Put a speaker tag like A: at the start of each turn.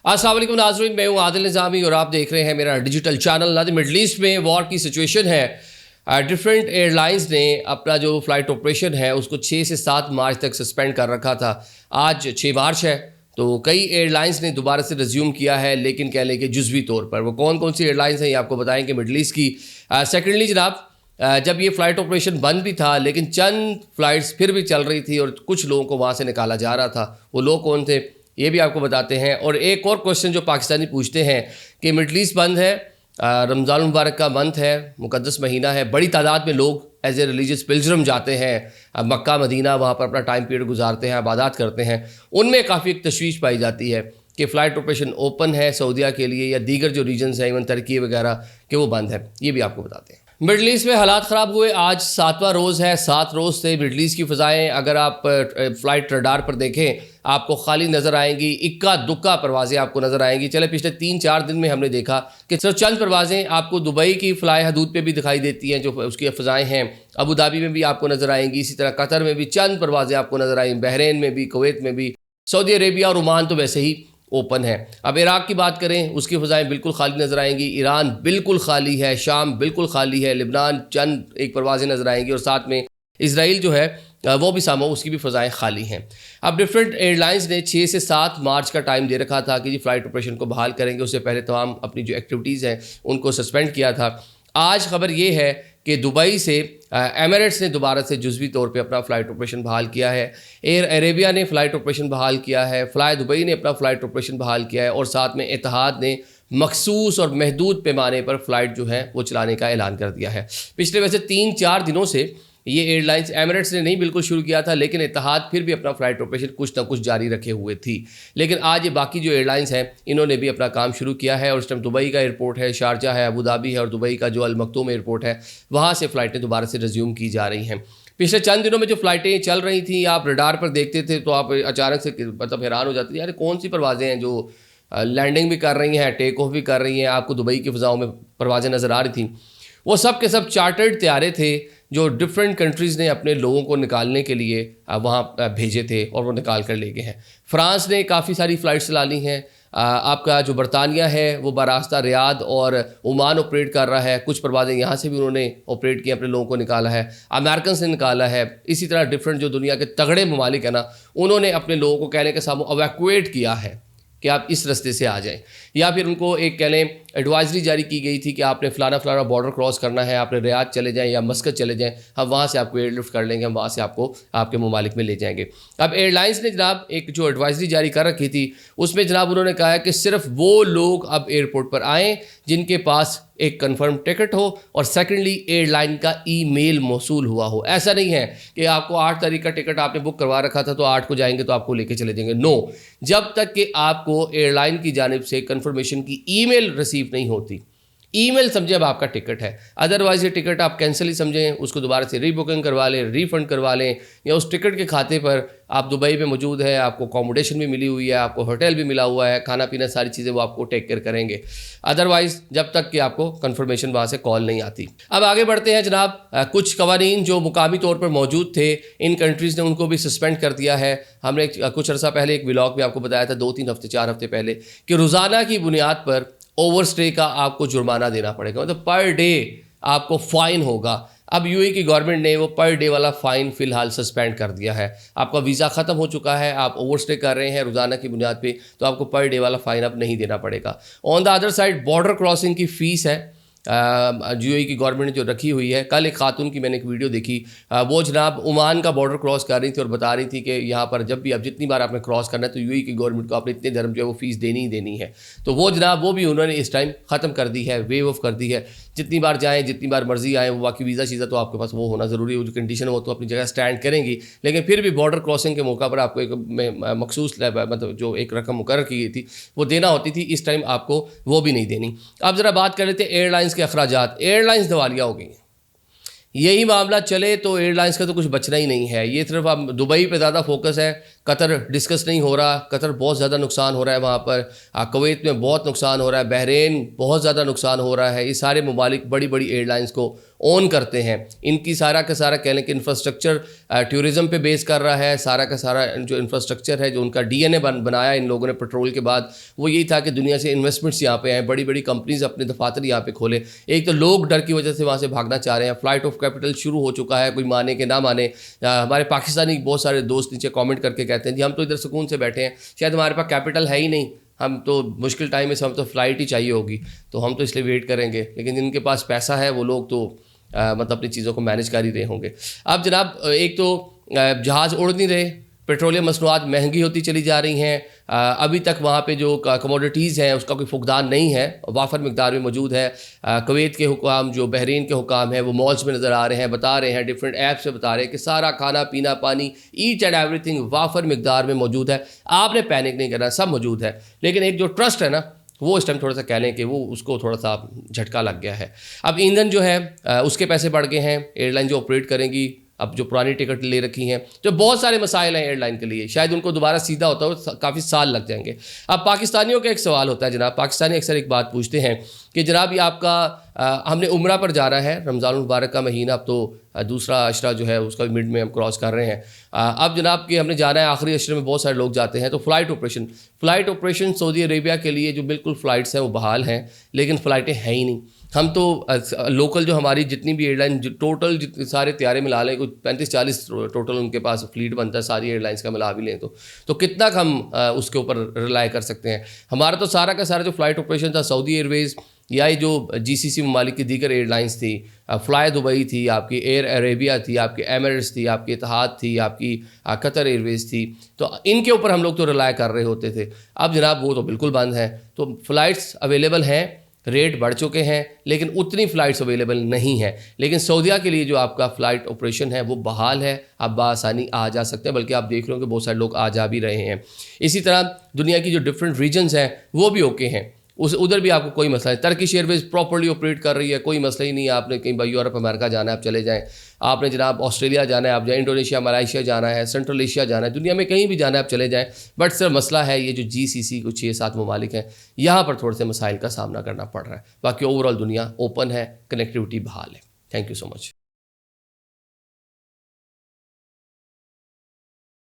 A: अस्सलाम वालेकुम नाज़रीन, मैं हूँ आदिल निज़ामी और आप देख रहे हैं मेरा डिजिटल चैनल। ना मिडल ईस्ट में वॉर की सिचुएशन है। डिफरेंट एयरलाइंस ने अपना जो फ़्लाइट ऑपरेशन है उसको 6 से 7 मार्च तक सस्पेंड कर रखा था। आज 6 मार्च है तो कई एयरलाइंस ने दोबारा से रिज्यूम किया है, लेकिन कह लें कि जुज़वी तौर पर। वो कौन कौन सी एयरलाइंस हैं ये आपको बताएंगे मिडल ईस्ट की। सेकेंडली जनाब, जब ये फ़्लाइट ऑपरेशन बंद भी था लेकिन चंद फ़्लाइट्स फिर भी चल रही थी और कुछ लोगों को वहाँ से निकाला जा रहा था। वो लोग कौन थे ये भी आपको बताते हैं। और एक और क्वेश्चन जो पाकिस्तानी पूछते हैं कि मिडल ईस्ट बंद है, रमज़ान मुबारक का मंथ है, मुक़द्दस महीना है, बड़ी तादाद में लोग एज ए रिलीजियस पिलग्रिम जाते हैं मक्का मदीना, वहाँ पर अपना टाइम पीरियड गुजारते हैं, इबादत करते हैं। उनमें काफ़ी एक तशवीश पाई जाती है कि फ़्लाइट ऑपरेशन ओपन है सऊदीया के लिए या दीगर जो रीजन्स हैं इवन तुर्की वगैरह कि वो बंद है। ये भी आपको बताते हैं। मिडल ईस्ट में हालात ख़राब हुए, आज 7वां रोज़ है। 7 रोज़ से मिडल ईस्ट की फ़ज़ाएँ अगर आप फ़्लाइट रडार पर देखें आपको खाली नज़र आएंगी, इक्का दुक्का परवाज़ें आपको नज़र आएंगी। चले पिछले 3-4 दिन में हमने देखा कि सिर्फ चंद परवाज़ें आपको दुबई की फ़्लाई हदूद पे भी दिखाई देती हैं, जो उसकी फ़ज़ाएँ हैं। अबू धाबी में भी आपको नज़र आएंगी, इसी तरह कतर में भी चंद परवाज़ें आपको नज़र आएंगी, बहरीन में भी, कुवैत में भी, सऊदी अरेबिया और ओमान तो वैसे ही ओपन है। अब इराक़ की बात करें, उसकी फ़ज़ाएँ बिल्कुल खाली नज़र आएंगी, ईरान बिल्कुल खाली है, शाम बिल्कुल खाली है, लिबनान चंद एक परवाज़ें नज़र आएंगी और साथ में इसराइल जो है वो भी सामो, उसकी भी फ़ज़ाएँ खाली हैं। अब डिफरेंट एयरलाइंस ने 6 से 7 मार्च का टाइम दे रखा था कि जी फ़्लाइट ऑपरेशन को बहाल करेंगे। उससे पहले तमाम अपनी जो एक्टिविटीज़ हैं उनको सस्पेंड किया था। आज ख़बर ये है कि दुबई से एमिरेट्स ने दोबारा से जुज़वी तौर पे अपना फ़्लाइट ऑपरेशन बहाल किया है। एयर अरेबिया ने फ़्लाइट ऑपरेशन बहाल किया है। फ़्लाई दुबई ने अपना फ़्लाइट ऑपरेशन बहाल किया है और साथ में इत्तेहाद ने मखसूस और महदूद पैमाने पर फ़्लाइट जो है वो चलाने का ऐलान कर दिया है। पिछले वैसे 3-4 दिनों से ये एयरलाइंस, एमिरेट्स ने नहीं बिल्कुल शुरू किया था लेकिन इत्तेहाद फिर भी अपना फ़्लाइट ऑपरेशन कुछ ना कुछ जारी रखे हुए थी। लेकिन आज ये बाकी जो एयरलाइंस हैं इन्होंने भी अपना काम शुरू किया है और इस टाइम दुबई का एयरपोर्ट है, शारजा है, अबू धाबी है और दुबई का जो अल मखतूम एयरपोर्ट है वहाँ से फ़्लाइटें दोबारा से रिज्यूम की जा रही हैं। पिछले चंद दिनों में जो फ़्लाइटें चल रही थी आप रडार पर देखते थे तो आप अचानक से मतलब हैरान हो जाते थे, यार कौन सी परवाज़ें हैं जो लैंडिंग भी कर रही हैं, टेक ऑफ भी कर रही हैं, आपको दुबई की फ़ज़ाओं में परवाज़ें नज़र आ रही थी। वो सब के सब चार्टर्ड तैयारे थे जो डिफरेंट कंट्रीज़ ने अपने लोगों को निकालने के लिए वहाँ भेजे थे और वो निकाल कर ले गए हैं। फ़्रांस ने काफ़ी सारी फ़्लाइट्स चला ली हैं। आपका जो बरतानिया है वो बरास्ता रियाद और ओमान ऑपरेट कर रहा है। कुछ परवाज़ें यहाँ से भी उन्होंने ऑपरेट की, अपने लोगों को निकाला है। अमेरिकन ने निकाला है। इसी तरह डिफरेंट जो दुनिया के तगड़े ममालिक हैं ना, उन्होंने अपने लोगों को कहने के सामने एवैक्यूएट किया है कि आप इस रास्ते से आ जाएं, या फिर उनको एक कह लें एडवाइजरी जारी की गई थी कि आपने फ़लाना बॉर्डर क्रॉस करना है, आपने रियाद चले जाएं या मस्कत चले जाएं, हम वहाँ से आपको एयरलिफ्ट कर लेंगे, हम वहाँ से आपको आपके ममालिक में ले जाएंगे। अब एयरलाइंस ने जनाब एक जो एडवाइजरी जारी कर रखी थी उसमें जनाब उन्होंने कहा है कि सिर्फ वो लोग अब एयरपोर्ट पर आएँ जिनके पास एक कंफर्म टिकट हो और सेकेंडली एयरलाइन का ईमेल मौसूल हुआ हो। ऐसा नहीं है कि आपको 8 तारीख का टिकट आपने बुक करवा रखा था तो 8 को जाएंगे तो आपको लेके चले जाएंगे। नो, जब तक कि आपको एयरलाइन की जानिब से कंफर्मेशन की ईमेल रिसीव नहीं होती। ईमेल समझे अब आपका टिकट है, अदरवाइज ये टिकट आप कैंसिल ही समझें, उसको दोबारा से रीबुकिंग करवा लें, रिफ़ंड करवा लें, या उस टिकट के खाते पर आप दुबई में मौजूद है, आपको अकोमोडेशन भी मिली हुई है, आपको होटल भी मिला हुआ है, खाना पीना सारी चीज़ें वो आपको टेक केयर करेंगे। अदरवाइज़ जब तक कि आपको कन्फर्मेशन वहाँ से कॉल नहीं आती। अब आगे बढ़ते हैं जनाब। कुछ कवानीन जो मुकामी तौर पर मौजूद थे इन कंट्रीज़ ने उनको भी सस्पेंड कर दिया है। हमने कुछ अर्सा पहले एक व्लॉग में आपको बताया था 2-3 हफ्ते 4 हफ्ते पहले कि रोज़ाना की बुनियाद पर ओवर स्टे का आपको जुर्माना देना पड़ेगा, मतलब पर डे आपको फ़ाइन होगा। अब यूएई की गवर्नमेंट ने वो पर डे वाला फ़ाइन फ़िलहाल सस्पेंड कर दिया है। आपका वीज़ा ख़त्म हो चुका है, आप ओवर स्टे कर रहे हैं रोज़ाना की बुनियाद पे, तो आपको पर डे वाला फ़ाइन अब नहीं देना पड़ेगा। On the other side border crossing की फ़ीस है यूएई की गवर्नमेंट ने जो रखी हुई है। कल एक खातून की मैंने एक वीडियो देखी, वो जनाब ओमान का बॉर्डर क्रॉस कर रही थी और बता रही थी कि यहाँ पर जब भी आप जितनी बार आपने क्रॉस करना है तो यूएई की गवर्नमेंट को आपने इतने धर्म जो है वो फ़ीस देनी ही देनी है। तो वो जनाब वो भी उन्होंने इस टाइम ख़त्म कर दी है, वेव ऑफ कर दी है। जितनी बार जाएँ, जितनी बार मर्जी आएँ, वो बाकी वीज़ा शीज़ा तो आपके पास वो होना ज़रूरी है, वो जो कंडीशन है वो तो अपनी जगह स्टैंड करेंगी, लेकिन फिर भी बॉर्डर क्रॉसिंग के मौका पर आपको एक मखसूस मतलब जो एक रकम मुकर्रर की गई थी वो देना होती थी, इस टाइम आपको वो भी नहीं देनी। अब ज़रा बात कर लेते हैं एयरलाइंस के अखराजात। एयरलाइंस दिवालिया हो गई हैं। यही मामला चले तो एयरलाइंस का तो कुछ बचना ही नहीं है। ये सिर्फ अब दुबई पे ज़्यादा फोकस है कतर डिस्कस नहीं हो रहा, कतर बहुत ज़्यादा नुकसान हो रहा है वहाँ पर, कुवैत में बहुत नुकसान हो रहा है, बहरीन बहुत ज़्यादा नुकसान हो रहा है। ये सारे ममालिक बड़ी बड़ी एयरलाइंस को ओन करते हैं। इनकी सारा का सारा कह लें कि इंफ्रास्ट्रक्चर टूरिज़म पे बेस कर रहा है। सारा का सारा जो इंफ्रास्ट्रक्चर है, जो उनका डीएनए बनाया इन लोगों ने पेट्रोल के बाद, वो यही था कि दुनिया से इन्वेस्टमेंट्स यहाँ पे आए, बड़ी बड़ी कंपनीज अपने दफातर यहाँ पे खोले। एक तो लोग डर की वजह से वहाँ से भागना चाह रहे हैं, फ्लाइट ऑफ कैपिटल शुरू हो चुका है, कोई माने कि ना माने। हमारे पाकिस्तानी बहुत सारे दोस्त नीचे कॉमेंट करके कहते हैं जी हम तो इधर सुकून से बैठे हैं, शायद हमारे पास कैपिटल है ही नहीं, हम तो मुश्किल टाइम में से हम तो फ़्लाइट ही चाहिए होगी, तो हम तो इसलिए वेट करेंगे। लेकिन जिनके पास पैसा है वो लोग तो मतलब अपनी चीज़ों को मैनेज कर ही रहे होंगे। अब जनाब एक तो जहाज़ उड़ नहीं रहे, पेट्रोलियम मसनूआत महंगी होती चली जा रही हैं। अभी तक वहाँ पे जो कमोडिटीज़ हैं उसका कोई फुकदान नहीं है, वाफर मिकदार में मौजूद है। कुवैत के हुकाम, जो बहरीन के हुकाम हैं, वो मॉल्स में नज़र आ रहे हैं, बता रहे हैं, डिफरेंट ऐप्स से बता रहे हैं कि सारा खाना पीना पानी ईच एंड एवरीथिंग वाफर मिकदार में मौजूद है। आपने पैनिक नहीं करना, सब मौजूद है। लेकिन एक जो ट्रस्ट है ना, वो इस टाइम थोड़ा सा कह लें कि वो उसको थोड़ा सा झटका लग गया है। अब ईंधन जो है उसके पैसे बढ़ गए हैं, एयरलाइन जो ऑपरेट करेंगी, अब जो पुरानी टिकट ले रखी हैं, तो बहुत सारे मसाइल हैं एयरलाइन के लिए, शायद उनको दोबारा सीधा होता हो काफ़ी साल लग जाएंगे। अब पाकिस्तानियों का एक सवाल होता है जनाब, पाकिस्तानी अक्सर एक बात पूछते हैं कि जनाब ये आपका हमने उम्रा पर जाना है, रमज़ान मुबारक का महीना, अब तो दूसरा अशरा जो है उसका मिड में हम क्रॉस कर रहे हैं। अब जनाब कि हमने जाना है, आखिरी अशरे में बहुत सारे लोग जाते हैं, तो फ़्लाइट ऑपरेशन सऊदी अरेबिया के लिए जो बिल्कुल फ़्लाइट्स हैं वो बहाल हैं, लेकिन फ़्लाइटें हैं ही नहीं। हम तो लोकल जो हमारी जितनी भी एयरलाइन टोटल सारे त्यारे मिला लें, कुछ 35-40 टोटल उनके पास फ्लीट बनता है, सारी एयरलाइंस का मिला भी लें तो कितना हम उसके ऊपर रिलाई कर सकते हैं। हमारा तो सारा का सारा जो फ़्लाइट ऑपरेशन था, सऊदी एयरवेज़ या ये जो जीसीसी ममालिक की दीगर एयरलाइंस थी, फ्लाई दुबई थी, आपकी एयर अरेबिया थी, आपकी एमिरेट्स थी, आपकी इतिहाद थी, आपकी कतर एयरवेज़ थी, तो इनके ऊपर हम लोग तो रिलाई कर रहे होते थे। अब जनाब वो तो बिल्कुल बंद है। तो फ़्लाइट्स अवेलेबल हैं, रेट बढ़ चुके हैं, लेकिन उतनी फ़्लाइट्स अवेलेबल नहीं है। लेकिन सऊदीया के लिए जो आपका फ़्लाइट ऑपरेशन है वो बहाल है, आप बासानी आ जा सकते हैं, बल्कि आप देख रहे हो कि बहुत सारे लोग आ जा भी रहे हैं। इसी तरह दुनिया की जो डिफरेंट रीजन्स हैं वो भी ओके हैं, उधर भी आपको कोई मसला नहीं। टर्किश एयरवेज प्रॉपर्ली ऑपरेट कर रही है, कोई मसला ही नहीं है। आपने कहीं भाई यूरोप अमेरिका जाना है आप चले जाएँ, आपने जनाब ऑस्ट्रेलिया जाना है आप जाए, इंडोनेशिया मलाइशिया जाना है, सेंट्रल एशिया जाना है, दुनिया में कहीं भी जाना है आप चले जाएँ। बट सर मसला है ये जो जीसीसी कुछ 6-7 ममालिक हैं, यहाँ पर थोड़े से मसाइल का सामना करना पड़ रहा है। बाकी ओवरऑल दुनिया ओपन है, कनेक्टिविटी बहाल है। Thank you so much.